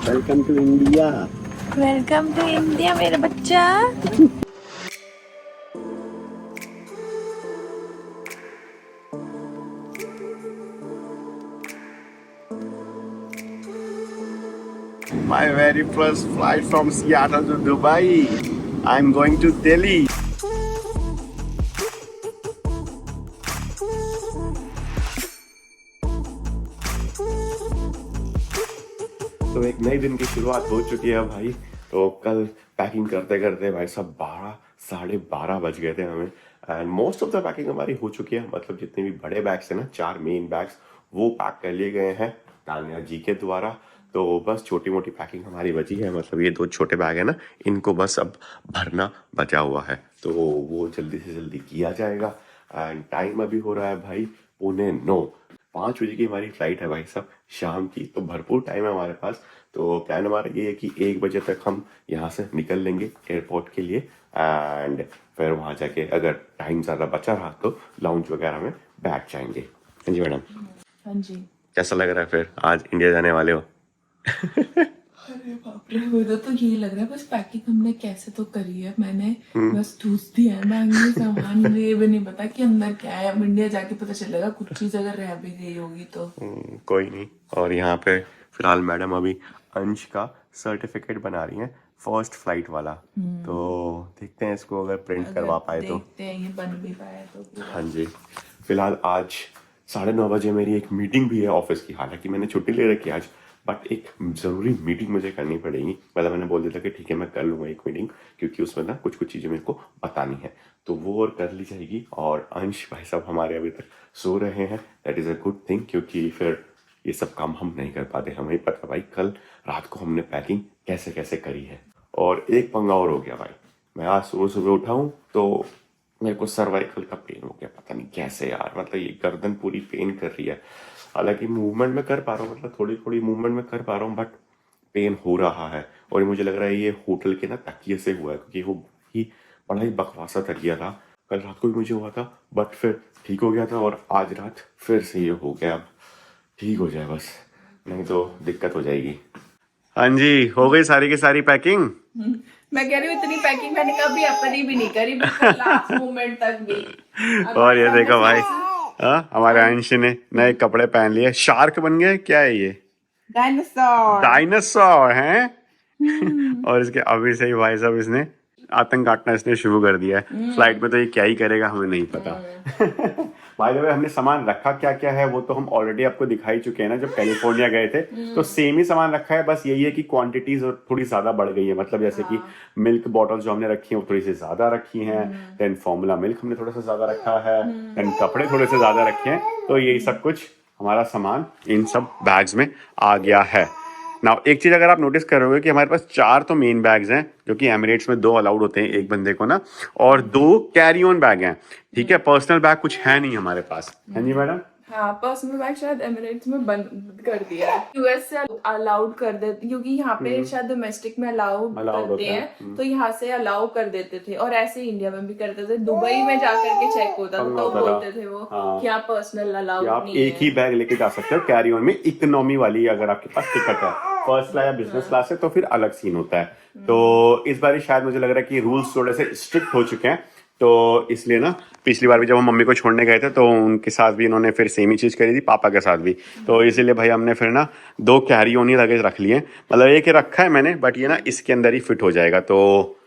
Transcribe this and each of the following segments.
Welcome to India. Welcome to India मेरा बच्चा। My very first flight from Seattle to Dubai. I'm going to Delhi. तो एक नए दिन की शुरुआत हो चुकी है भाई। तो कल पैकिंग करते करते भाई सब 12 साढ़े 12 बज गए थे हमें। And most of the packing हमारी हो चुकी है, मतलब जितने भी बड़े बैग्स हैं ना, 4 मेन बैग्स वो पैक कर लिए गए हैं तानिया जी के द्वारा। तो बस छोटी मोटी पैकिंग हमारी बची है, मतलब ये 2 छोटे बैग है ना, इनको बस अब भरना बचा हुआ है, तो वो जल्दी से जल्दी किया जाएगा। एंड टाइम अभी हो रहा है भाई 8:45। 5 बजे की हमारी फ्लाइट है भाई साहब शाम की, तो भरपूर टाइम है हमारे पास। तो प्लान हमारा ये है कि 1 बजे तक हम यहाँ से निकल लेंगे एयरपोर्ट के लिए। एंड फिर वहाँ जाके अगर टाइम ज़्यादा बचा रहा तो लाउंज वगैरह में बैठ जाएंगे। हाँ जी मैडम। हाँ जी। कैसा लग रहा है फिर आज इंडिया जाने वाले हो? अरे बाप रे, मुझे तो यही लग रहा है बस पैकिंग हमने कैसे तो करी है। मैंने बस ठूस दिया है बैग में सामान। मुझे ये भी नहीं पता कि अंदर क्या है। अब इंडिया जाके पता चलेगा, कुछ चीज अगर रह भी गई होगी तो। कोई नहीं। और यहाँ पे फिलहाल मैडम अभी अंश का सर्टिफिकेट बना रही हैं, फर्स्ट फ्लाइट वाला। तो देखते हैं इसको अगर प्रिंट करवा पाए तो। देखते हैं ये बन भी पाया तो पूरा। हाँ जी। फिलहाल आज 9:30 मेरी एक मीटिंग भी है ऑफिस की। हालांकि मैंने छुट्टी ले रखी है आज, बट एक ज़रूरी मीटिंग मुझे करनी पड़ेगी। मतलब मैंने बोल दिया था कि ठीक है मैं कर लूँगा एक मीटिंग, क्योंकि उसमें ना कुछ कुछ चीज़ें मेरे को बतानी है, तो वो और कर ली जाएगी। और अंश भाई साहब हमारे अभी तक सो रहे हैं, that is a good thing, क्योंकि फिर ये सब काम हम नहीं कर पाते। हमें पता भाई कल रात को हमने पैकिंग कैसे कैसे करी है। और एक पंगा और हो गया भाई, मैं आज सुबह सुबह उठा हूँ तो मेरे को सर्वाइकल का पेन हो गया, पता नहीं कैसे यार। मतलब ये गर्दन पूरी पेन कर रही है। हालांकि मूवमेंट में कर पा रहा हूँ, मतलब थोड़ी थोड़ी मूवमेंट में कर पा रहा हूँ, बट पेन हो रहा है। और मुझे लग रहा है ये होटल के ना तकिए से हुआ है, क्योंकि वो ही बड़ा ही बकवासा तकिया था। कल रात को भी मुझे हुआ था, बट फिर ठीक हो गया था, और आज रात फिर से ये हो गया। अब ठीक हो जाए बस, नहीं तो दिक्कत हो जाएगी। हाँ जी, हो गई सारी की सारी पैकिंग। मैं कह रही हूँ इतनी पैकिंग मैंने कभी अपनी भी नहीं करी, बिल्कुल लास्ट मोमेंट तक भी। और ये देखो भाई, हाँ हमारे अंश ने नए कपड़े पहन लिए, शार्क बन गए। क्या है ये? डायनासोर। डायनासोर हैं। और इसके अभी से ही भाई साहब इसने आतंक काटना इसने शुरू कर दिया है। फ्लाइट में तो ये क्या ही करेगा हमें नहीं पता। भाई द वे हमने सामान रखा क्या क्या है वो तो हम ऑलरेडी आपको दिखा ही चुके हैं ना, जब कैलिफोर्निया गए थे। तो सेम ही सामान रखा है, बस यही है कि क्वांटिटीज थोड़ी ज्यादा बढ़ गई है। मतलब जैसे कि मिल्क बॉटल्स जो हमने रखी हैं वो थोड़ी सी ज्यादा रखी हैं, देन फॉर्मूला मिल्क हमने थोड़ा सा ज्यादा रखा है, देन कपड़े थोड़े से ज्यादा रखे हैं। तो यही सब कुछ हमारा सामान इन सब बैग्स में आ गया है। नाउ एक चीज अगर आप नोटिस करोगे कि हमारे पास 4 तो मेन बैग्स हैं, जो कि एमिरेट्स में 2 अलाउड होते हैं एक बंदे को ना, और 2 कैरी ऑन बैग हैं। ठीक है, पर्सनल बैग कुछ है नहीं हमारे पास। हाँ जी मैडम। हाँ, पर्सनल बैग शायद एमिरेट्स में बंद कर दिया है। यूएस से अलाउड कर देते, क्योंकि यहाँ पे शायद डोमेस्टिक में अलाउ करते होता है। हैं, तो यहाँ से अलाउ कर देते थे। और ऐसे इंडिया में भी करते थे। दुबई में जाकर के चेक होता था तो बोलते थे वो कि आप पर्सनल अलाउड आप नहीं एक ही है। बैग लेके जा सकते हो कैरी ऑन में, इकोनॉमी वाली। अगर आपके पास टिकट है फर्स्ट क्लास या बिजनेस क्लास है तो फिर अलग सीन होता है। तो इस बार शायद मुझे लग रहा है कि रूल्स थोड़े से स्ट्रिक्ट हो चुके हैं, तो इसलिए ना पिछली बार भी जब हम मम्मी को छोड़ने गए थे तो उनके साथ भी इन्होंने फिर सेम ही चीज़ करी थी, पापा के साथ भी। तो इसीलिए भाई हमने फिर ना 2 कैरी ऑन ही लगेज रख लिए। मतलब एक ही रखा है मैंने, बट ये ना इसके अंदर ही फिट हो जाएगा। तो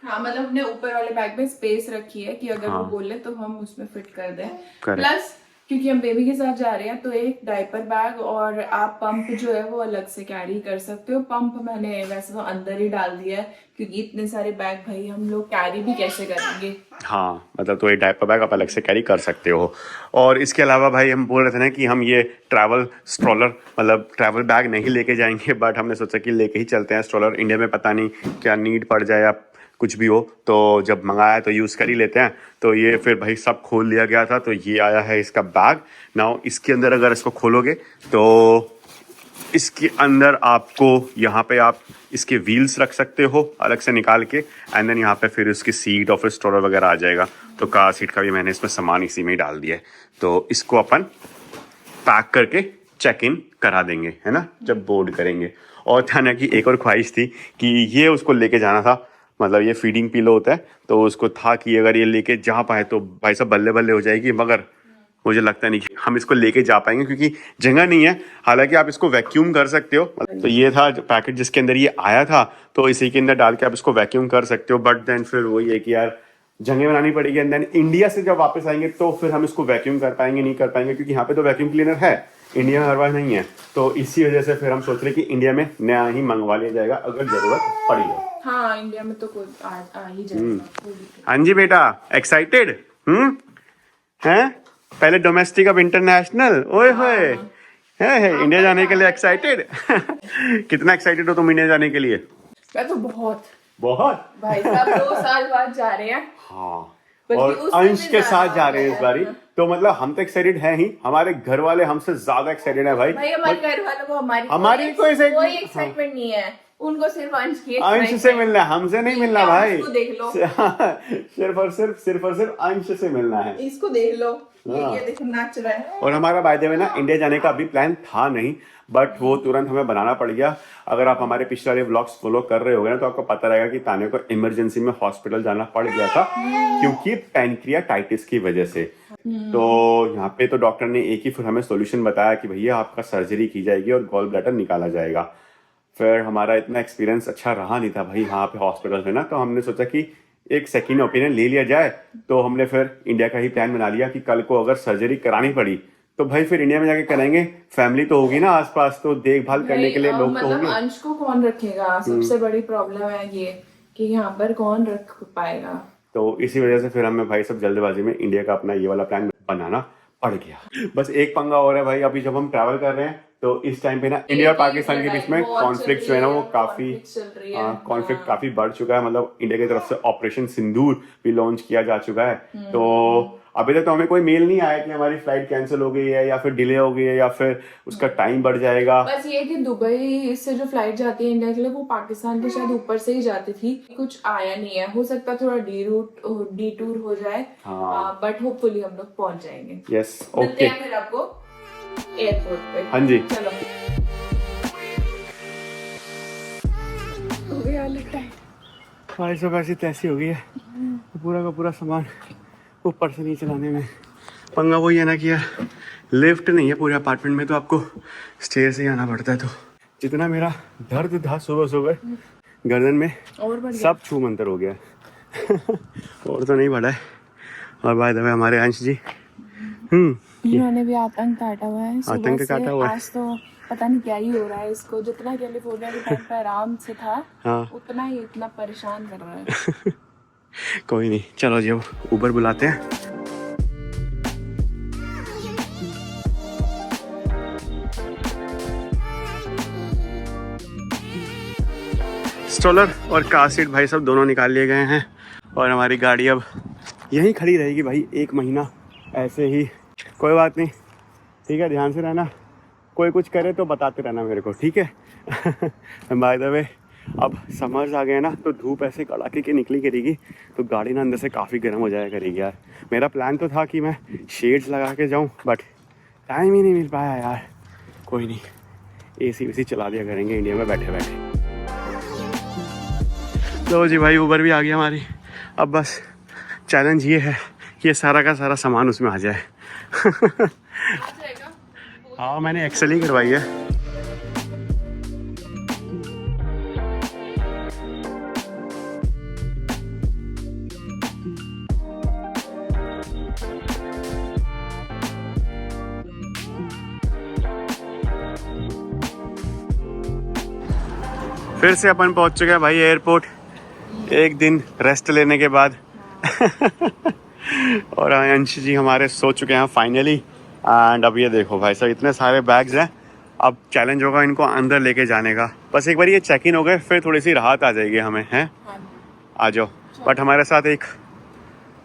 हाँ, मतलब हमने ऊपर वाले बैग में स्पेस रखी है कि अगर वो बोले तो हम उसमें फिट कर दें। प्लस क्योंकि हम बेबी के साथ जा रहे हैं तो एक डायपर बैग और आप पंप जो है वो अलग से कैरी कर सकते हो। पंप मैंने वैसे तो अंदर ही डाल दिया है, क्योंकि इतने सारे बैग भाई हम लोग कैरी भी कैसे करेंगे। हाँ, मतलब तो ये डायपर बैग आप अलग से कैरी कर सकते हो। और इसके अलावा भाई हम बोल रहे थे ना कि हम ये ट्रैवल स्ट्रॉलर, मतलब ट्रैवल बैग नहीं लेके जाएंगे, बट हमने सोचा कि लेके ही चलते हैं स्ट्रॉलर। इंडिया में पता नहीं क्या नीड पड़ जाए या कुछ भी हो, तो जब मंगाया तो यूज़ कर ही लेते हैं। तो ये फिर भाई सब खोल लिया गया था, तो ये आया है इसका बैग। नाउ इसके अंदर अगर इसको खोलोगे तो इसके अंदर आपको यहाँ पे आप इसके व्हील्स रख सकते हो अलग से निकाल के, एंड देन यहाँ पे फिर उसकी सीट और फिर स्टोर वगैरह आ जाएगा। तो कार सीट का भी मैंने इसमें सामान इसी में ही डाल दिया है। तो इसको अपन पैक करके चेक इन करा देंगे, है ना, जब बोर्ड करेंगे। और तान्या की एक और ख्वाहिश थी कि ये उसको लेके जाना था, मतलब ये फीडिंग पिलो होता है, तो उसको था कि अगर ये लेके जा पाए तो भाई साहब बल्ले बल्ले हो जाएगी, मगर मुझे लगता नहीं कि हम इसको लेके जा पाएंगे क्योंकि जगह नहीं है। हालांकि आप इसको वैक्यूम कर सकते हो, तो ये था पैकेट जिसके अंदर ये आया था, तो इसी के अंदर डाल के आप इसको वैक्यूम कर सकते हो। बट देन फिर वही है कि यार जगह बनानी पड़ेगी, एंड देन इंडिया से जब वापस आएंगे तो फिर हम इसको वैक्यूम कर पाएंगे नहीं कर पाएंगे, क्योंकि यहाँ पे तो वैक्यूम क्लीनर है, इंडिया में हर बार नहीं है। तो इसी वजह से फिर हम सोच रहे कि इंडिया में नया ही मंगवा लिया जाएगा अगर जरूरत पड़ी है। हाँ, इंडिया में तो कोई आ ही जाएगा। हाँ जी बेटा, एक्साइटेड हैं? पहले डोमेस्टिक अब इंटरनेशनल, ओए होए है इंडिया जाने के लिए एक्साइटेड। कितना एक्साइटेड हो तुम इंडिया जाने के लिए? मैं तो बहुत भाई साहब 2 साल बाद जा रहे हैं। हाँ, बल्कि और उससे अंश भी के ज्यादा साथ जा रहे हैं इस है। बारी, तो मतलब हम तो एक्साइटेड हैं ही, हमारे घर वाले हमसे ज्यादा एक्साइटेड है भाई। हमारे घर वालों को हमारी कोई एक्साइटमेंट नहीं है, उनको सिर्फ अंश की अंश से मिलना है, हमसे नहीं मिलना भाई। इसको देख लो, सिर्फ और सिर्फ अंश से मिलना है। इसको देख लो, ये देखो नाच रहा है। और हमारा बाय द वे ना इंडिया जाने का अभी प्लान था नहीं, बट वो तुरंत हमें बनाना पड़ गया। अगर आप हमारे पिछले वाले व्लॉग्स फॉलो कर रहे होगे ना, तो आपको पता रहेगा कि तान्या को इमरजेंसी में हॉस्पिटल जाना पड़ गया था क्योंकि पैनक्रियाटाइटिस की वजह से। तो यहाँ पे तो डॉक्टर ने एक ही फिर हमें सॉल्यूशन बताया कि भैया आपका सर्जरी की जाएगी और गॉल ब्लैडर निकाला जाएगा। फिर हमारा इतना एक्सपीरियंस अच्छा रहा नहीं था भाई यहाँ पे हॉस्पिटल में ना, तो हमने सोचा कि एक सेकेंड ओपिनियन ले लिया जाए। तो हमने फिर इंडिया का ही प्लान बना लिया कि कल को अगर सर्जरी करानी पड़ी तो भाई फिर इंडिया में जाके कराएंगे, फैमिली तो होगी ना आसपास, तो देखभाल करने के लिए लोग तो होंगे। अंश को कौन रखेगा, सबसे बड़ी प्रॉब्लम है ये कि यहाँ पर कौन रख पाएगा। तो इसी वजह से फिर हमें भाई सब जल्दबाजी में इंडिया का अपना ये वाला प्लान बनाना पड़ गया। बस एक पंगा और है भाई, अभी जब हम ट्रैवल कर रहे हैं तो इस टाइम पे ना इंडिया और पाकिस्तान के बीच में कॉन्फ्लिक्ट जो है ना वो काफी कॉन्फ्लिक्ट काफी बढ़ चुका है। मतलब इंडिया की तरफ से ऑपरेशन सिंदूर भी लॉन्च किया जा चुका है। तो अभी तक तो हमें कोई मेल नहीं आया कि हमारी फ्लाइट कैंसिल हो गई है या फिर डिले हो गई है या फिर उसका टाइम बढ़ जाएगा। बस ये कि दुबई से जो फ्लाइट जाती है इंडिया के लिए वो पाकिस्तान के शायद ऊपर से ही जाती थी, कुछ आया नहीं है। हो सकता है थोड़ा डी टूर हो जाए, बट होपफुली हम लोग पहुंच जाएंगे। यस, ओके, फिर आपको एयरपोर्ट पे। हाँ जी, चलो। हो गया टाइम, भाई सब ऐसी तैसी हो गई है, पूरा का पूरा सामान ऊपर से नीचे लाने में पंगा वही है ना कि यार लिफ्ट नहीं है पूरे अपार्टमेंट में, तो आपको स्टेयर से ही आना पड़ता है। तो जितना मेरा दर्द था सुबह सुबह गर्दन में और सब छू मंतर हो गया। और तो नहीं बढ़ा है। और बाय द वे हमारे अंश जी इन्होंने भी आतंक काटा हुआ है, आतंक काटा हुआ है। आज तो पता नहीं क्या ही हो रहा है इसको। जितना कैलिफोर्निया के टाइम पे आराम से था, उतना ही इतना परेशान कर रहा है। कोई नहीं, चलो जी अब उबर बुलाते हैं। स्ट्रोलर और कार सीट भाई सब दोनों निकाल लिए गए हैं और हमारी गाड़ी अब यहीं खड़ी रहेगी भाई 1 महीना ऐसे ही। कोई बात नहीं, ठीक है, ध्यान से रहना, कोई कुछ करे तो बताते रहना मेरे को, ठीक है। बाय द वे अब समर्स आ गए ना, तो धूप ऐसे कड़ाके की निकली करेगी, तो गाड़ी ना अंदर से काफ़ी गर्म हो जाया करेगी यार। मेरा प्लान तो था कि मैं शेड्स लगा के जाऊं, बट टाइम ही नहीं मिल पाया यार। कोई नहीं, एसी वेसी चला दिया करेंगे इंडिया में बैठे बैठे। तो जी भाई उबर भी आ गई हमारी। अब बस चैलेंज ये है कि ये सारा का सारा सामान उसमें आ जाए। हाँ, मैंने एक्सेल ही करवाई है। फिर से अपन पहुंच चुके हैं भाई एयरपोर्ट, एक दिन रेस्ट लेने के बाद। और अंश जी हमारे सो चुके हैं फाइनली। एंड अब ये देखो भाई साहब इतने सारे बैग्स हैं, अब चैलेंज होगा इनको अंदर लेके जाने का। बस एक बार ये चेक इन हो गए फिर थोड़ी सी राहत आ जाएगी हमें, हैं? आ जाओ। बट हमारे साथ एक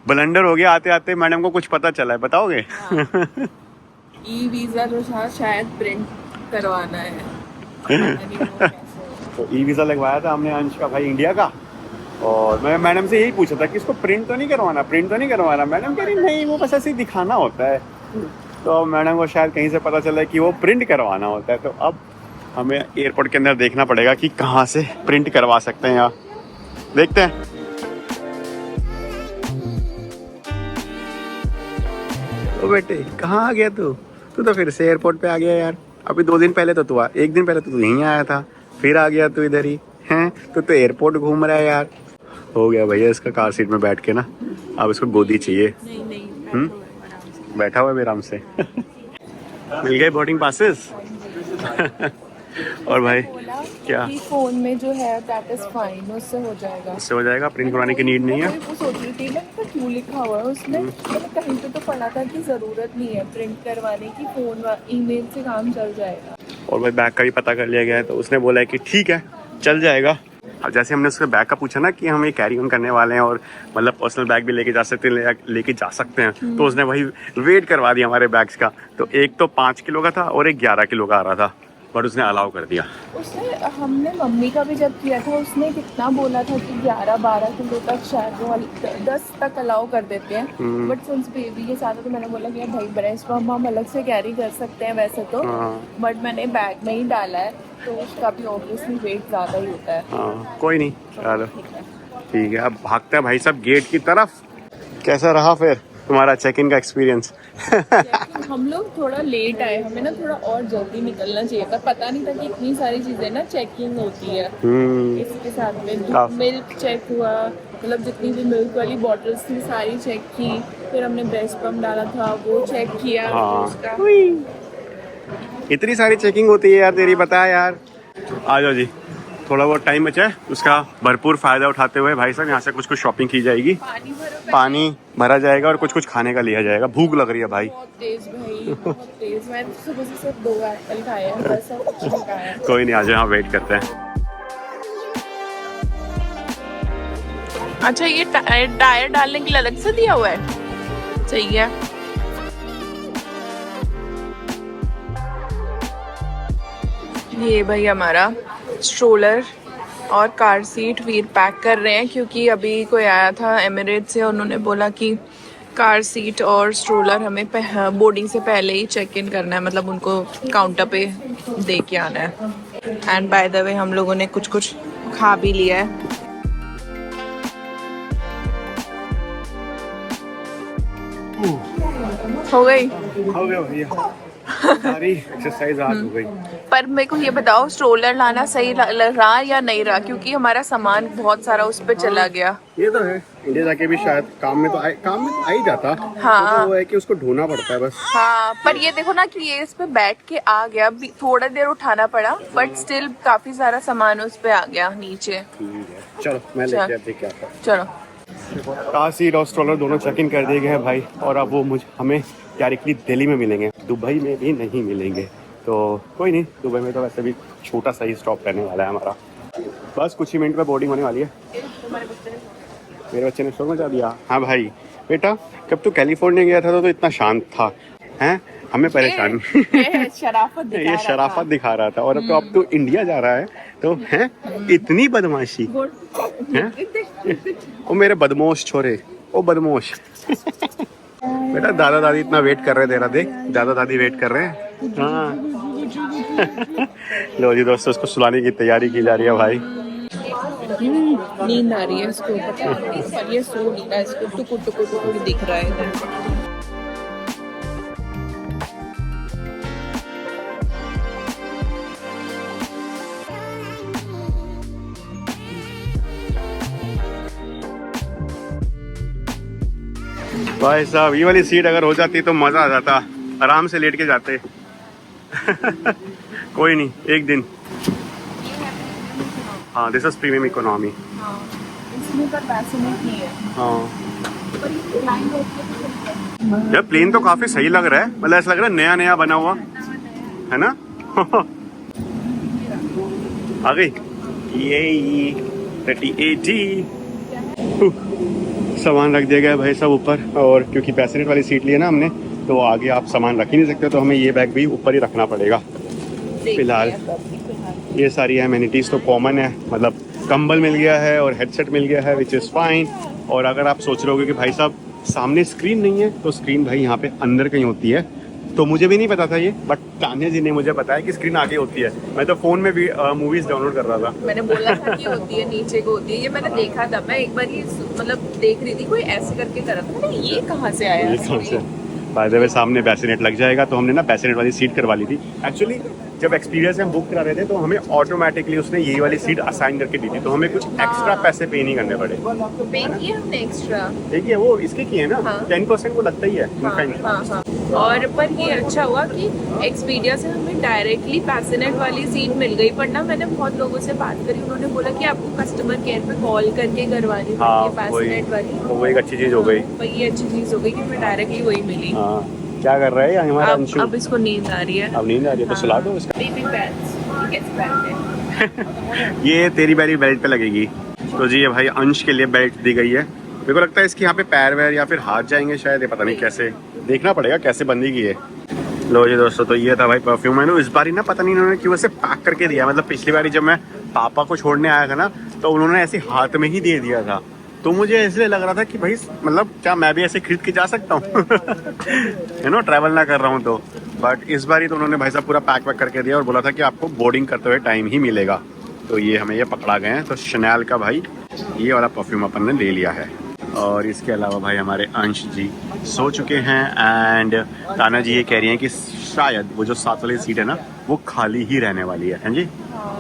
ब्लंडर हो गया, आते आते मैडम को कुछ पता चला है, बताओगे? ई वीजा जो था शायद प्रिंट करवाना है। तो ई वीज़ा लगवाया था हमने अंश का भाई इंडिया का, और मैं मैडम से यही पूछा था कि इसको प्रिंट तो नहीं करवाना। मैडम कह रही नहीं, वो बस ऐसे ही दिखाना होता है। तो मैडम को शायद कहीं से पता चला कि वो प्रिंट करवाना होता है। तो अब हमें एयरपोर्ट के अंदर देखना पड़ेगा कि कहाँ से प्रिंट करवा सकते हैं यहाँ, देखते हैं। ओ बेटे कहाँ आ गया तू तो फिर से एयरपोर्ट पे आ गया यार। अभी 2 दिन पहले तो तू एक दिन पहले तो तू यहीं आया था, फिर आ गया तू इधर ही हैं। तो एयरपोर्ट घूम रहा है यार। हो गया भैया इसका कार सीट में बैठ के ना, अब इसको गोदी चाहिए। बैठा हुआ है आराम से। मिल गए बोर्डिंग पासेस। और भाई क्या फोन में जो है दैट इज फाइन, उससे हो जाएगा, उससे हो जाएगा, प्रिंट कराने की नीड नहीं है। वो सोच रही थी ना तो क्यों लिखा हुआ है उसमें, मैंने कहीं पे तो पढ़ा था कि जरूरत नहीं है प्रिंट करवाने की, फोन ईमेल से काम चल जाएगा। और भाई बैग का भी पता कर लिया गया है, तो उसने बोला है कि ठीक है चल जाएगा। अब जैसे हमने उसके बैग का पूछा ना कि हम ये कैरी ऑन करने वाले हैं और मतलब पर्सनल बैग भी लेके जा सकते हैं, लेके जा सकते हैं, तो उसने वही वेट करवा दिया हमारे बैग्स का। तो एक तो 5 किलो का था और एक 11 किलो का आ रहा था, बट उसने अलाउ कर दिया। उसने हमने मम्मी का भी जब किया था उसने कितना बोला था कि 11-12 किलो तक शायद वो 10 तक अलाउ कर देते हैं, बट सिंस बेबी के साथ तो मैंने बोला कि भाई ब्रेस्ट पम्प हम अलग से कैरी कर सकते हैं वैसे तो, बट मैंने बैग में ही डाला है तो उसका भी ऑब्वियसली वेट ज़्यादा ही होता है। हाँ कोई नहीं, चलो ठीक है। अब भागते हैं भाई साहब गेट की तरफ। कैसा रहा फिर तुम्हारा चेक इन का एक्सपीरियंस? हम लोग थोड़ा लेट आए, हमें ना थोड़ा और जल्दी निकलना चाहिए था, पता नहीं था कि इतनी सारी चीजें ना चेकिंग होती है। इसके साथ में मिल्क चेक हुआ, मतलब जितनी भी मिल्क वाली बॉटल्स थी सारी चेक की, फिर हमने ब्रेस्ट पंप डाला था वो चेक किया। उसका इतनी सारी चेकिंग होती है यार तेरी, बता यार। आ जाओ जी, थोड़ा बहुत टाइम बचा है उसका भरपूर फायदा उठाते हुए भाई साहब यहाँ से कुछ शॉपिंग की जाएगी, पानी भरा जाएगा और कुछ खाने का लिया जाएगा। भूख लग रही है भाई, बहुत तेज भाई, बहुत तेज। मैं सुबह से सिर्फ 2 एप्पल खाए हैं बस, और कुछ नहीं खाया। कोई नहीं, आ जाओ, यहाँ वेट करते हैं। अच्छा ये टायर डालने के लिए अलग से दिया हुआ है, सही है। ये भाई हमारा स्ट्रोलर और कार सीट वीर पैक कर रहे हैं, क्योंकि अभी कोई आया था एमिरेट्स से, उन्होंने बोला कि कार सीट और स्ट्रोलर हमें बोर्डिंग से पहले ही चेक इन करना है, मतलब उनको काउंटर पे दे के आना है। एंड बाय द वे हम लोगों ने कुछ खा भी लिया है। हो गई भैया सारी एक्सरसाइज आज हो गई। पर मेरे को ये बताओ स्ट्रोलर लाना सही रहा या नहीं रहा, क्योंकि हमारा सामान बहुत सारा उस पे चला गया। ये तो है, इंडिया जाके भी शायद काम में तो आ ही जाता। हाँ, तो वो है कि उसको ढूंढना पड़ता है बस। हाँ, पर ये देखो ना कि ये इस पे बैठ के आ गया, थोड़ा देर उठाना पड़ा, बट स्टिल काफी सारा सामान उस पे आ गया नीचे। चलो मैं लेके आता हूं। चलो कार सीट और स्ट्रोलर दोनों चेक इन कर दिए गए हैं भाई, और अब वो हमें डायरेक्टली दिल्ली में मिलेंगे, दुबई में भी नहीं मिलेंगे। तो कोई नहीं, दुबई में तो वैसे भी छोटा सा ही स्टॉप रहने वाला है हमारा, बस कुछ ही मिनट में बोर्डिंग होने वाली है। मेरे बच्चे ने शोर मचा दिया। हाँ भाई बेटा, जब तू कैलिफोर्निया गया था तो इतना शांत था, हैं हमें परेशान ये शराफत दिखा रहा था, और अब तो इंडिया जा रहा है तो हैं इतनी बदमाशी हैं। ओ मेरे बदमाश छोरे, ओ बदमाश। बेटा दादा दादी इतना वेट कर रहे हैं तेरा, देख दादा दादी वेट कर रहे हैं। हाँ लो जी दोस्तों, उसको सुलाने की तैयारी की जा रही है भाई। नींद आ रही है इसको, पर ये सो नहीं रहा, इसको टुकुर टुकुर टुकुर दिख रहा है। भाई साहब ये वाली सीट अगर हो जाती तो मजा आ जाता, आराम से लेट के जाते। कोई नहीं, एक दिन। हाँ दिस इज प्रीमियम इकोनॉमी। इसमें पर पैसे नहीं है। हाँ यार प्लेन तो काफी सही लग रहा है, मतलब ऐसा लग रहा है नया नया बना हुआ है ना। आ गई ये 38G। सामान रख दिया गया है भाई सब ऊपर, और क्योंकि पैसेंजर वाली सीट ली है ना हमने, तो आगे आप सामान रख ही नहीं सकते, तो हमें ये बैग भी ऊपर ही रखना पड़ेगा फिलहाल। ये सारी एमिनिटीज़ तो कॉमन है, मतलब कंबल मिल गया है और हेडसेट मिल गया है, विच इज़ फाइन। और अगर आप सोच रहे होगे कि भाई साहब सामने स्क्रीन नहीं है, तो स्क्रीन भाई यहाँ पे अंदर कहीं होती है, तो मुझे भी नहीं पता था ये, बट तान्या जी ने मुझे बताया कि स्क्रीन आगे होती है, मैं तो फ़ोन में भी मूवीज़ डाउनलोड कर रहा था। मैंने बोला था कि होती है नीचे को होती है, ये मैंने देखा था। मैं एक बार ही मतलब देख रही थी, कोई ऐसे करके कर रहा था, मैंने ये कहाँ से आया। ये कौन से बाय द वे सामने बेसिनेट लग जाएगा, तो हमने ना बेसिनेट वाली सीट करवा ली थी। एक्चुअली जब एक्सपीरियंस हम बुक करा रहे थे तो हमें ऑटोमेटिकली उसने यही वाली सीट असाइन करके दी थी, तो हमें कुछ एक्स्ट्रा पैसे पे नहीं करने पड़े। पे किए हमने एक्स्ट्रा। देखिए वो इसके किए ना, हाँ। 10% वो लगता ही है। हाँ। और पर ये अच्छा हुआ कि एक्सपीडिया से हमें डायरेक्टली पैसेनेट वाली सीट मिल गई, पर ना मैंने बहुत लोगों से बात करी, उन्होंने बोला कि आपको कस्टमर केयर पे कॉल करके करवानी हाँ, पड़ती है पैसेनेट वाली। वो एक अच्छी चीज़ हो गई। पर ये अच्छी चीज़ हो गई कि मैं डायरेक्टली वही मिली। हाँ, क्या कर रहा है हमारा अंशु? अब इसको नींद आ रही है। अब नींद आ रही है तो सुला दो इसका। बेबी बेल्ट्स, ये कैसे पहनते हैं? ये तेरी बैरी बेल्ट पे लगेगी। तो जी ये भाई अंश के लिए बेल्ट दी गई है। मेरे को लगता है इसके यहाँ पे पैर वैर या फिर हाथ जाएंगे शायद, ये पता नहीं कैसे, देखना पड़ेगा कैसे बंदी है। लो जी दोस्तों, तो ये था भाई परफ्यूम। मैंने इस बारी ना पता नहीं इन्होंने क्यों ऐसे पैक करके दिया। मतलब पिछली बारी जब मैं पापा को छोड़ने आया था ना, तो उन्होंने ऐसे हाथ में ही दे दिया था, तो मुझे इसलिए लग रहा था कि भाई मतलब क्या मैं भी ऐसे खरीद के जा सकता हूँ यू नो, ट्रैवल ना कर रहा हूँ तो। बट इस बारी तो उन्होंने भाई साहब पूरा पैक वैक करके दिया और बोला था कि आपको बोर्डिंग करते हुए टाइम ही मिलेगा। तो ये हमें ये पकड़ा गए हैं। तो शनैल का भाई ये वाला परफ्यूम अपन ने ले लिया है। और इसके अलावा भाई हमारे अंश जी सो चुके हैं एंड ताना जी ये कह रही हैं कि शायद वो जो 7 वाली सीट है ना वो खाली ही रहने वाली है। हैं जी?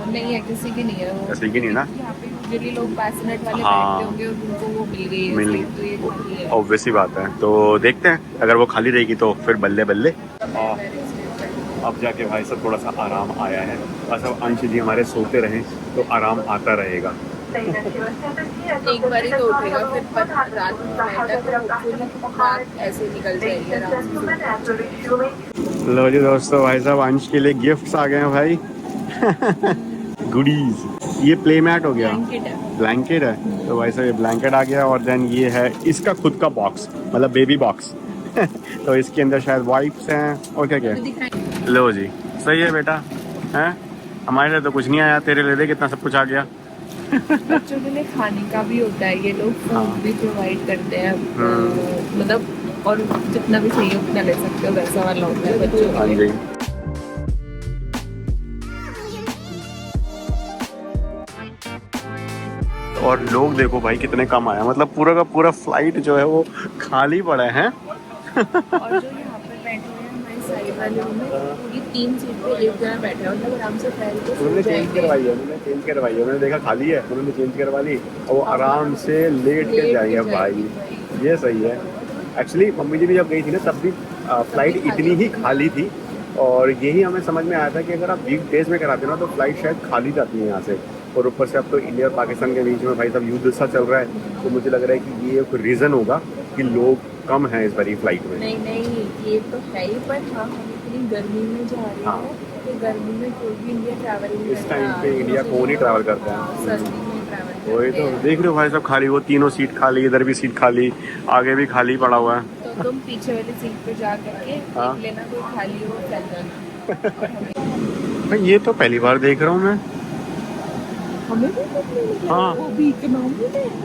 नहीं है, किसी की नहीं है वो। किसी की नहीं ना? यहाँ पे यूजुअली लोग पैसेनेट वाले हाँ। बैठते होंगे और उनको वो मिल गई है मिल सीट, तो ये खाली है। ऑब्वियस ही बात है। तो देखते हैं, अगर वो खाली रहेगी तो फिर बल्ले बल्ले। अब जाके भाई सब थोड़ा सा आराम आया है। बस अब अंश जी हमारे सोते रहें तो आराम आता रहेगा। एक बार ही तो उठेगा, फिर रात में बेटा तो पूरी रात ऐसे निकल जाएगी आराम से। लो जी दोस्तों, भाई साहब अंश के लिए गिफ्ट्स आ गए हैं भाई गुडीज। ये प्ले मैट हो गया, ब्लैंकेट है। ब्लैंकेट है। तो भाई साहब ये ब्लैंकेट आ गया और देन ये है इसका खुद का बॉक्स, मतलब बेबी बॉक्स तो इसके अंदर शायद वाइप्स हैं और क्या क्या है। लो जी, सही है बेटा, हैं हमारे लिए तो कुछ नहीं आया, तेरे लिए देख कितना सब कुछ आ गया। बच्चों के लिए खाने का भी होता है, ये लोग फूड भी प्रोवाइड करते हैं, मतलब और जितना भी चाहिए उतना ले सकते हो, वैसा वाला होता है बच्चों के लिए। और लोग देखो भाई कितने कम आया, मतलब पूरा का पूरा फ्लाइट जो है वो खाली पड़ा है। और जो यहाँ पे बैठे हैं हमारी साइड वाले में, पूरी 3 सीट पे एक जना बैठा है, मतलब आराम से पैर को उन्होंने चेंज करवाई है, उन्होंने देखा खाली है, उन्होंने चेंज करवा ली और वो आराम से लेट के जाएंगे भाई। ये सही है। एक्चुअली मम्मी जी भी जब गई थी ना तब भी फ्लाइट इतनी ही खाली थी, और यही हमें समझ में आया था कि अगर आप वीक डेज में कराते हो ना तो फ्लाइट शायद खाली जाती है यहाँ से। और ऊपर से अब तो इंडिया और पाकिस्तान के बीच में भाई साहब युद्ध सा चल रहा है, तो मुझे लग रहा है कि ये एक रीज़न होगा कि लोग कम हैं इस बारी फ्लाइट में। नहीं ये तो है ही, पर हाँ हम इतनी गर्मी में जा रहे हैं कि गर्मी में कोई भी इंडिया ट्रैवल नहीं इस टाइम पे इंडिया कौन ही ट्रैवल करता है। सर्दी में ट्रैवल वही तो देख रहे हो भाई साहब, खाली वो तीनों सीट खाली, इधर भी सीट खाली, आगे भी खाली पड़ा हुआ है। तो तुम पीछे वाली सीट पे जा करके देख लेना, कोई खाली हो चल जाना। भाई ये तो पहली बार देख रहा हूँ मैं। हमें भी पता नहीं, हाँ। वो भी इकोनॉमी में।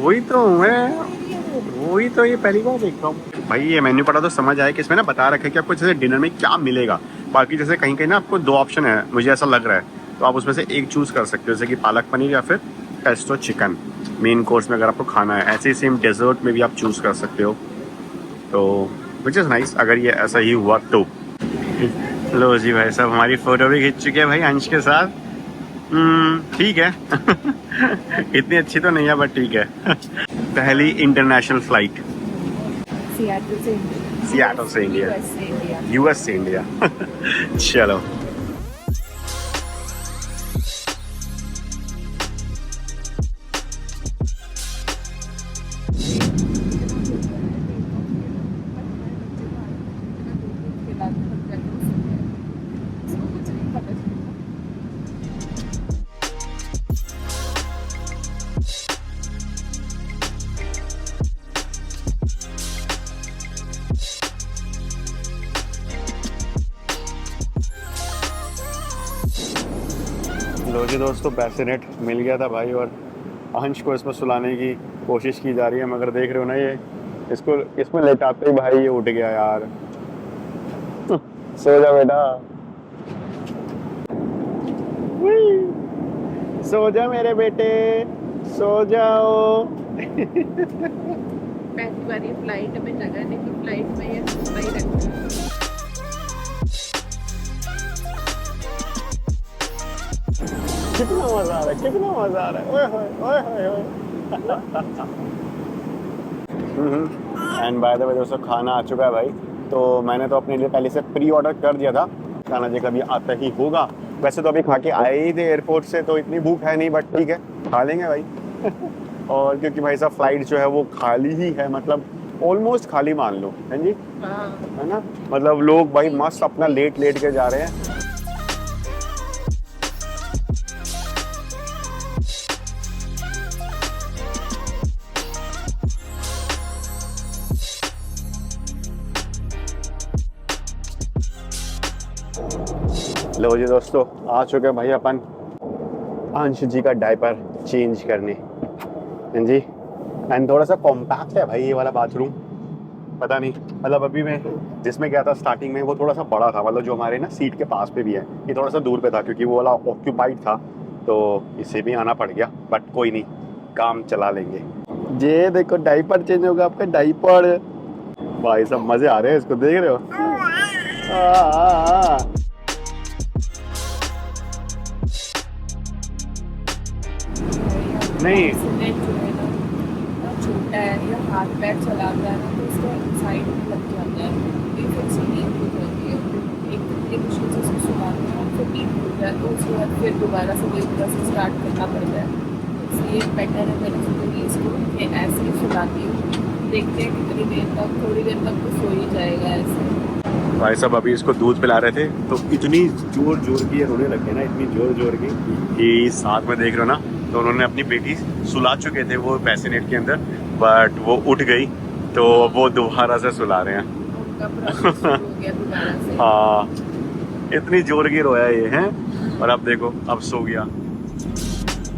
वही तो ये पहली बार देख रहा हूँ भाई। ये मेन्यू पढ़ा तो समझ आया कि इसमें ना बता रखा है कि आपको जैसे डिनर में क्या मिलेगा। बाकी जैसे कहीं कहीं ना आपको 2 ऑप्शन है, मुझे ऐसा लग रहा है, तो आप उसमें से एक चूज़ कर सकते हो, जैसे कि पालक पनीर या फिर पेस्टो चिकन मेन कोर्स में अगर आपको खाना है। ऐसे ही सेम डेजर्ट में भी आप चूज़ कर सकते हो, तो विच इज़ नाइस अगर ये ऐसा ही हुआ तो। लो जी भाई साहब, हमारी फ़ोटो भी खींच चुके हैं भाई अंश के साथ। ठीक है इतनी अच्छी तो नहीं है बट ठीक है पहली इंटरनेशनल फ्लाइट सियाटल से इंडिया, यूएस से इंडिया चलो। लो जी दोस्तों, बेसिनेट मिल गया था भाई, और अंश को इसमें सुलाने की कोशिश की जा रही है, मगर देख रहे हो ना ये इसको इसमें लेटाते ही भाई ये उठ गया यार सो जा बेटा। सो जा मेरे बेटे, सो जाओ। पहली बार ये फ्लाइट में जगह नहीं, तो फ्लाइट में ये सोना ही रखता है। कितना मजा आ रहा है, कितना मजा आ रहा है। ओए होए ओए होए ओए। एंड बाय द वे दोस्तों, खाना आ चुका है भाई। तो मैंने तो अपने लिए पहले से प्री ऑर्डर कर दिया था, खाना जी कभी आता ही होगा। वैसे तो अभी खा के आए ही थे एयरपोर्ट से, तो इतनी भूख है नहीं, बट ठीक है खा लेंगे भाई। और क्योंकि भाई साहब फ्लाइट जो है वो खाली ही है, मतलब ऑलमोस्ट खाली मान लो, है जी, है ना। मतलब लोग भाई मस्त अपना लेट लेट के जा रहे हैं। लो जी दोस्तों, आ चुके हैं भाई अपन अंश जी का डायपर चेंज करने, हैं जी। एंड थोड़ा सा कॉम्पैक्ट है भाई ये वाला बाथरूम, पता नहीं, मतलब अभी मैं जिसमें गया था स्टार्टिंग में वो थोड़ा सा बड़ा था, मतलब जो हमारे ना सीट के पास पे भी है, ये थोड़ा सा दूर पे था क्योंकि वो वाला ऑक्यूपाइड था, तो इसे भी आना पड़ गया। बट कोई नहीं, काम चला लेंगे। ये देखो डायपर चेंज होगा आपका, डायपर भाई सब मजे आ रहे हैं इसको, देख रहे हो। नहीं छोटा है, या हाथ पैर चलाता है ना, तो उसका साइड में लग जाता है, फिर उसकी नींद टूट जाती है। एक मुश्किल से उसको सुलाते हैं, फिर नींद टूट जाए तो उसके बाद फिर दोबारा से वही तरह से स्टार्ट करना पड़ता है। इसलिए बेटर है मैंने सोचा इसको ऐसे ही सुलाती हूँ, देखते हैं कितनी देर तक, थोड़ी देर तक तो सो ही जाएगा ऐसे। भाई साहब अभी इसको दूध पिला रहे थे, तो इतनी जोर जोर की ये रोने लगे ना, इतनी जोर जोर की कि साथ में देख रहे हो ना, तो उन्होंने अपनी बेटी सुला चुके थे वो बैसिनेट के अंदर, बट वो उठ गई तो वो दोबारा से सुला रहे हैं। उनका प्रोसेस शुरू हो गया दोबारा से। हाँ, इतनी जोर की रोया ये है, और अब देखो अब सो गया।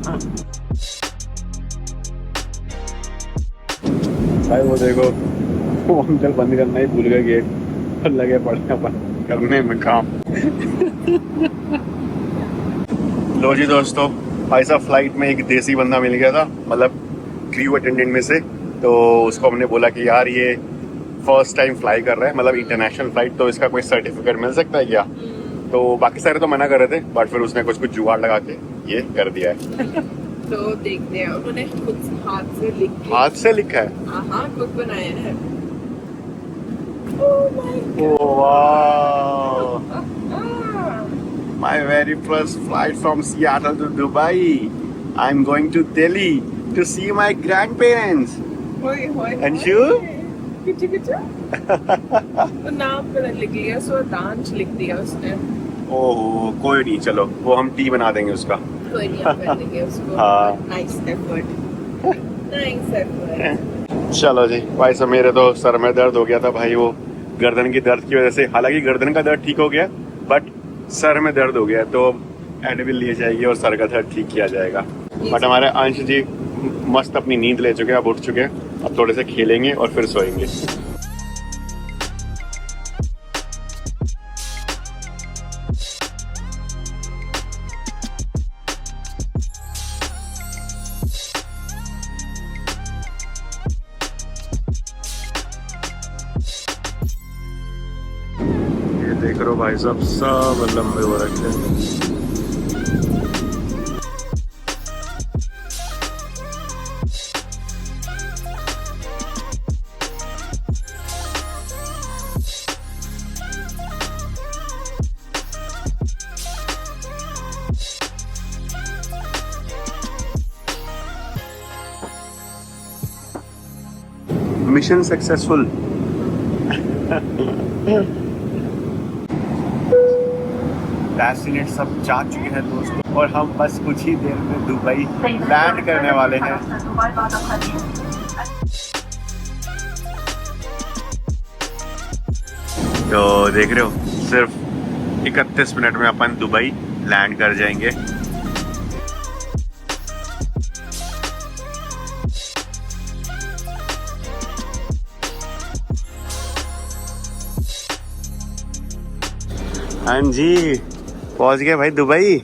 हाँ। भाई वो देखो, वो अंकल बंद करना ही भूल गए गेट, लगे पड़े अपन करने में काम। लो जी दोस्तों, भाई साहब फ्लाइट में एक देसी बंदा मिल गया था, मतलब क्रू अटेंडेंट में से। तो उसको हमने बोला कि यार ये फर्स्ट टाइम फ्लाई कर रहा है, मतलब इंटरनेशनल फ्लाइट, तो इसका कोई सर्टिफिकेट मिल सकता है क्या। तो बाकी सारे तो मना कर रहे थे, बट फिर उसने कुछ जुगाड़ लगा के ये कर दिया है। तो देखते हैं, उन्होंने खुद हाथ से हाथ से लिखा है, हाँ खुद बनाया है। My very first flight from Seattle to Dubai. I'm going to Delhi to see my grandparents. And you? तो नाम पर लिख लिया, स्वदांश लिख दिया उसने। ओह कोई नहीं, चलो वो हम टी बना देंगे उसका। कोई नहीं, हम कर देंगे उसको। हाँ। Nice effort, nice effort. चलो जी भाई साहब, मेरे तो सर में दर्द हो गया था भाई, वो गर्दन की दर्द की वजह से। हालांकि गर्दन का दर्द ठीक हो गया, बट सर में दर्द हो गया, तो एडविल लिए जाएगी और सर का दर्द ठीक किया जाएगा। बट हमारे अंश जी मस्त अपनी नींद ले चुके हैं, अब उठ चुके हैं, अब थोड़े से खेलेंगे और फिर सोएंगे। देख रहे हो भाई साहब, सब लंबे हो रखे हैं। Mission successful. डेस्टिनेट सब जा चुके हैं दोस्तों, और हम बस कुछ ही देर में दुबई लैंड करने वाले हैं। तो देख रहे हो, सिर्फ 31 मिनट में अपन दुबई लैंड कर जाएंगे। हाँ जी, पहुंच गए भाई दुबई।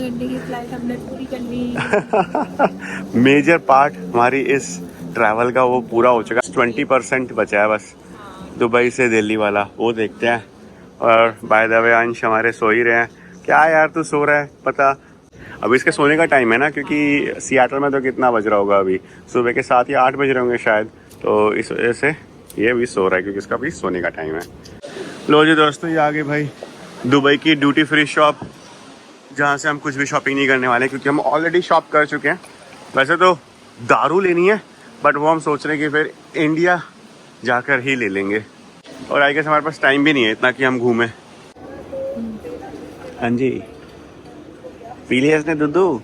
घंटे की फ्लाइट हमने पूरी कर ली। मेजर पार्ट हमारी इस ट्रैवल का वो पूरा हो चुका है, 20% बचा है बस दुबई से दिल्ली वाला, वो देखते हैं। और बाय द वे अंश हमारे सो ही रहे हैं। क्या यार तू सो रहा है? पता अभी इसके सोने का टाइम है ना, क्योंकि सियाटल में तो कितना बज रहा होगा अभी, सुबह के 7 या 8 बज रहे होंगे शायद, तो इस वजह से ये भी सो रहा है क्योंकि इसका भी सोने का टाइम है। लो जी दोस्तों, ये आगे भाई दुबई की ड्यूटी फ्री शॉप, जहाँ से हम कुछ भी शॉपिंग नहीं करने वाले क्योंकि हम ऑलरेडी शॉप कर चुके हैं। वैसे तो दारू लेनी है बट वो हम सोच रहे हैं कि फिर इंडिया जाकर ही ले लेंगे, और आई गेस हमारे पास टाइम भी नहीं है इतना कि हम घूमें। हाँ जी, पी लिया इसने दूध?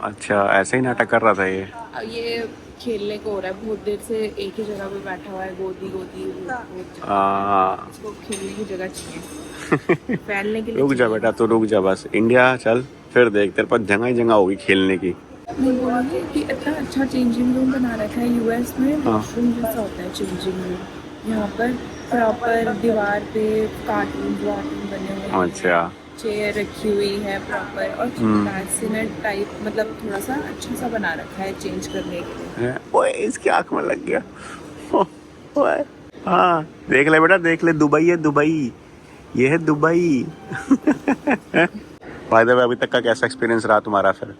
अच्छा, ऐसे ही नाटक कर रहा था ये। ये खेलने को हो रहा है, बहुत देर से एक ही जगह पे बैठा हुआ है, गोदी इसको खेलने की जगह चाहिए। फैलने के लिए रुक जा बेटा, तो रुक जा बस, इंडिया चल फिर देख, तेरे पास जगह ही जगह होगी खेलने की। मैं बोलूँगी कि इतना अच्छा चेंजिंग रूम बना रखा है यूएस में, वॉशरूम जैसा होता है चेंजिंग रूम। यहाँ पर प्रॉपर दीवार पे कार्टून बने हुए हैं। अच्छा, चेयर रखी हुई है प्रॉपर, और बैसिनेट टाइप, मतलब थोड़ा सा अच्छा सा बना रखा है चेंज करने के लिए। ओए इसकी आँख में लग गया। ओए हाँ, देख ले बेटा, देख ले, दुबई है दुबई, ये है दुबई। बाय द वे, अभी तक का कैसा एक्सपीरियंस रहा तुम्हारा? फिर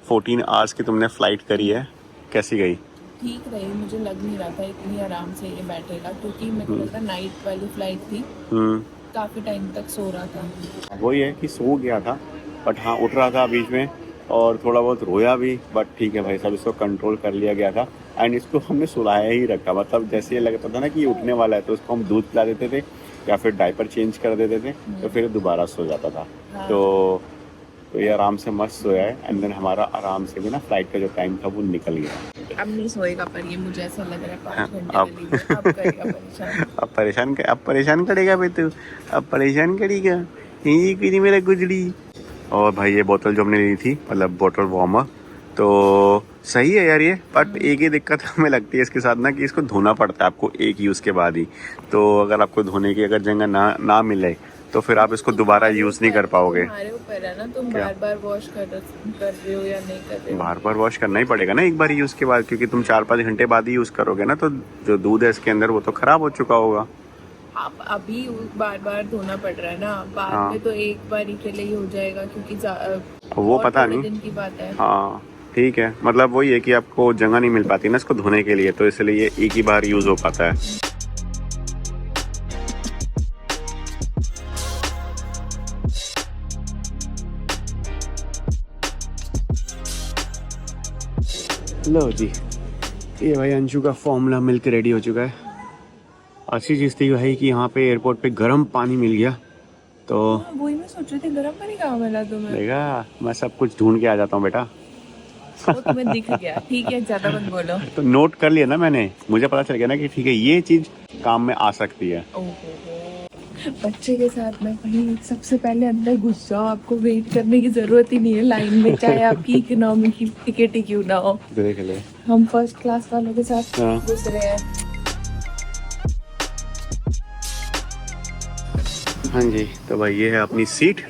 14 आवर्स की तुमने फ्लाइट करी है, कैसी गई? ठीक रही, मुझे लग नहीं रहा था इतनी आराम से ये बैठेगा, क्योंकि मेरे को लगा नाइट वाली फ्लाइट थी, काफी टाइम तक सो रहा था। वही है कि सो गया था, बट हाँ उठ रहा था बीच में और थोड़ा बहुत रोया भी, बट ठीक है भाई साहब, इसको कंट्रोल कर लिया गया था। एंड इसको हमने सुलाया ही रखा, मतलब जैसे ये लगता था ना कि ये उठने वाला है तो उसको हम दूध पिला देते थे या फिर डायपर चेंज कर देते थे, तो फिर दोबारा सो जाता था। हाँ। तो ये आराम से मस्त सोया है। एंड देन हमारा आराम से भी ना फ्लाइट का जो टाइम था वो निकल गया। अब नहीं सोएगा, पर ये मुझे ऐसा लग रहा है 5 घंटे अब- के लिए, अब करेगा परेशान। अब परेशान करेगा भाई तू, अब परेशान करेगा ये कि मेरा गुजरी। और भाई ये बोतल जो हमने ली थी, मतलब बोतल वार्मर, तो सही है यार ये, बट एक ही दिक्कत हमें लगती है इसके साथ ना, कि इसको धोना पड़ता है आपको एक यूज़ के बाद ही। तो अगर आपको धोने की अगर जगह ना मिले तो फिर आप इसको दोबारा यूज़ नहीं कर पाओगे। हमारे ऊपर है ना, तुम बार बार वॉश कर रहे हो या नहीं कर रहे हो। बार बार वॉश करना ही पड़ेगा ना एक बार यूज़ के बाद, क्योंकि तुम 4-5 घंटे बाद ही यूज़ करोगे ना, तो जो दूध है इसके अंदर वो तो खराब हो चुका होगा। आप अभी बार बार धोना पड़ रहा है ना, बाद में तो एक बार ही के लिए ही हो जाएगा, क्योंकि वो पता नहीं, दिन की बात है। हाँ ठीक है, मतलब वही है कि आपको जगह नहीं मिल पाती ना इसको धोने के लिए, तो इसलिए ये एक ही बार यूज़ हो पाता है। लो जी, ये भाई अंशु का फॉर्मूला मिल्क रेडी हो चुका है। अच्छी चीज़ थी भाई कि यहाँ पे एयरपोर्ट पे गर्म पानी मिल गया, तो वही मैं सोच रही थी, गर्म पानी कहाँ मिला तुम्हें? देखा, मैं सब कुछ ढूंढ के आ जाता हूँ बेटा। वो तुम्हें दिख गया, ठीक है, ज्यादा मत बोलो। तो नोट कर लिया ना मैंने, मुझे पता चल गया ना कि ठीक है ये चीज़ काम में आ सकती है। बच्चे के साथ में भाई सबसे पहले अंदर घुस जाओ, आपको वेट करने की जरूरत ही नहीं है लाइन में, चाहे आपकी इकोनॉमी की टिकट ही क्यों ना हो। देख ले, हम फर्स्ट क्लास वालों के साथ हाँ। घुस रहे हैं। हाँ जी, तो भाई ये है अपनी सीट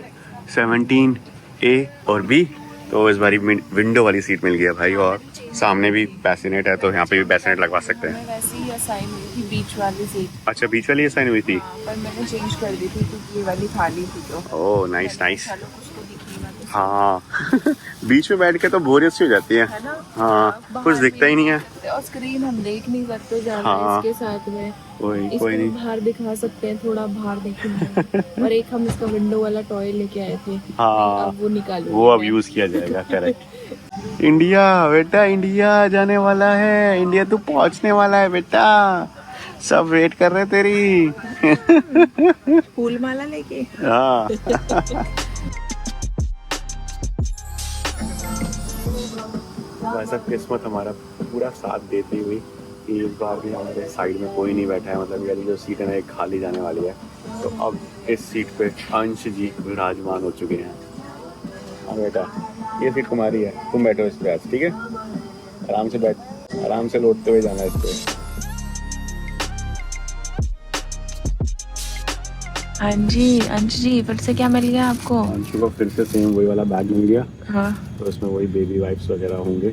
17A और B। तो इस बारी विंडो वाली सीट मिल गया भाई, और सामने भी बैसिनेट है, तो यहाँ पे भी बैसिनेट लगवा सकते हैं। मैं वैसे ही असाइन हुई थी बीच वाली सीट। अच्छा, बीच वाली असाइन हुई थी? हाँ, पर मैंने चेंज कर दी थी क्योंकि ये वाली खाली थी। तो ओह नाइस नाइस। चलो कुछ तो दिखी ना, तो हाँ बीच में बैठ के तो बोरियत सी हो जाती है। है ना? हाँ, बाहर कुछ दिखता ही नहीं है। और स्क्रीन हम देख नहीं सकते ज्यादा हाँ। इसके साथ में। कोई इसको कोई नहीं। बाहर दिखा सकते हैं, थोड़ा बाहर देखेंगे। और एक हम इसका विंडो वाला टॉय लेके आए थे, हाँ, अब वो निकालो, वो अब यूज किया जाएगा। करेक्ट। इंडिया बेटा, इंडिया जाने वाला है, इंडिया तू पहुंचने वाला है बेटा, सब वेट कर रहे हैं तेरी। फूल माला लेके। हाँ वैसा किस्मत हमारा पूरा साथ देती हुई कि इस बार भी हमारे साइड में कोई नहीं बैठा है, मतलब ये जो सीट है ना एक खाली जाने वाली है। तो अब इस सीट पे अंश जी विराजमान हो चुके हैं। हाँ बेटा, ये सीट तुम्हारी है, तुम बैठो इस पे आज, ठीक है? आराम से बैठ, आराम से लौटते हुए जाना इस पे। अंश जी फिर से क्या मिल गया आपको? अंशु को फिर से सेम वही वाला बैग मिल गया। हाँ। तो उसमें वही बेबी वाइप्स वगैरह होंगे,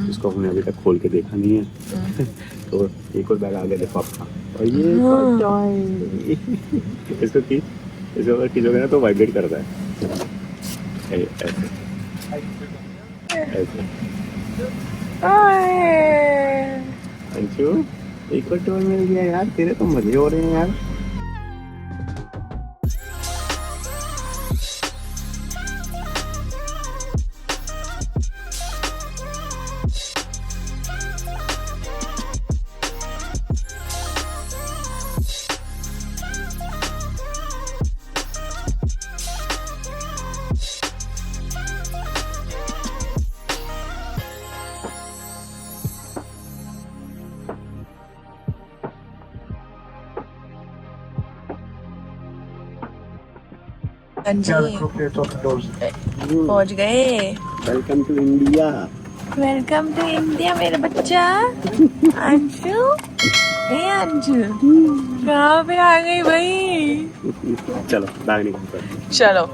जिसको हमने अभी तक खोल के देखा नहीं है। तो एक और बैग आ गया देखो आपका, और ये टॉय इसको अगर खींचोगे ना तो वाइब्रेट करता है ऐसे ऐसे। अंशु एक और टॉय मिल गया यार, तेरे तो मजे हो रहे हैं यार। पहुंच गए। Welcome to India. Welcome to India मेरा बच्चा अंशु। हे अंशु कहाँ पे आ गई भाई? चलो बैग निकालते हैं। चलो।